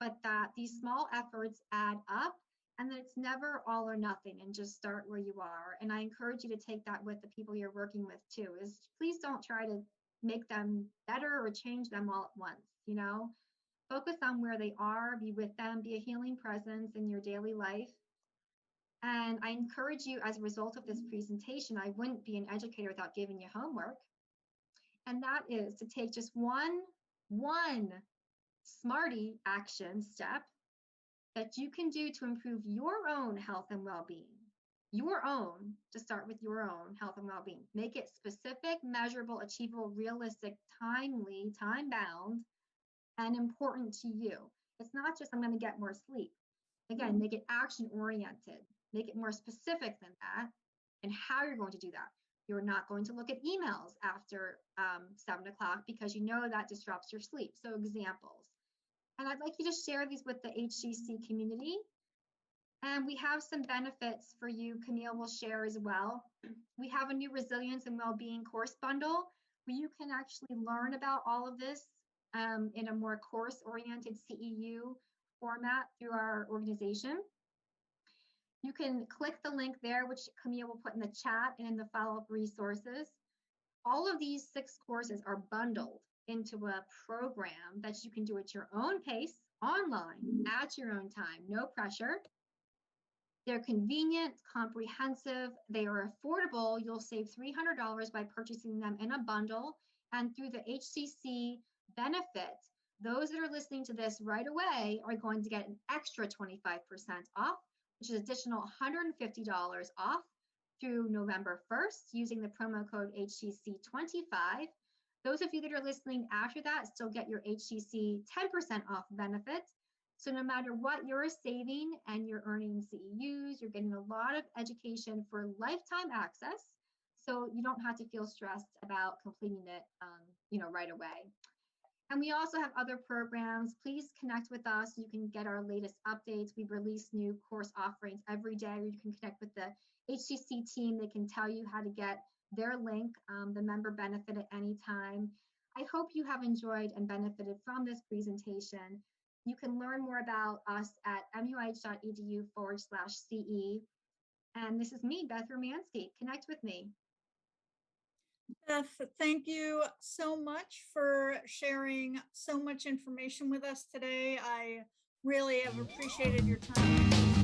but that these small efforts add up, and that it's never all or nothing, and just start where you are. And I encourage you to take that with the people you're working with too, is please don't try to make them better or change them all at once, Focus on where they are, be with them, be a healing presence in your daily life. And I encourage you, as a result of this presentation, I wouldn't be an educator without giving you homework. And that is to take just one smarty action step that you can do to improve your own health and well-being. To start with your own health and well-being. Make it specific, measurable, achievable, realistic, timely, time-bound, and important to you. It's not just, I'm going to get more sleep. Again, make it action-oriented. Make it more specific than that, and how you're going to do that. You're not going to look at emails after 7 o'clock because that disrupts your sleep. So examples. And I'd like you to share these with the HCC community. And we have some benefits for you, Camille will share as well. We have a new Resilience and Wellbeing course bundle where you can actually learn about all of this in a more course-oriented CEU format through our organization. You can click the link there, which Camille will put in the chat and in the follow-up resources. All of these 6 courses are bundled into a program that you can do at your own pace, online, at your own time, no pressure. They're convenient, comprehensive, they are affordable. You'll save $300 by purchasing them in a bundle. And through the HCC benefit, those that are listening to this right away are going to get an extra 25% off, which is additional $150 off through November 1st using the promo code HCC25. Those of you that are listening after that still get your HCC 10% off benefit. So no matter what you're saving and you're earning CEUs, you're getting a lot of education for lifetime access. So you don't have to feel stressed about completing it, right away. And we also have other programs. Please connect with us. You can get our latest updates. We release new course offerings every day. You can connect with the HCC team. They can tell you how to get their link, the member benefit at any time. I hope you have enjoyed and benefited from this presentation. You can learn more about us at muih.edu/CE. And this is me, Beth Romanski. Connect with me. Beth, thank you so much for sharing so much information with us today. I really have appreciated your time.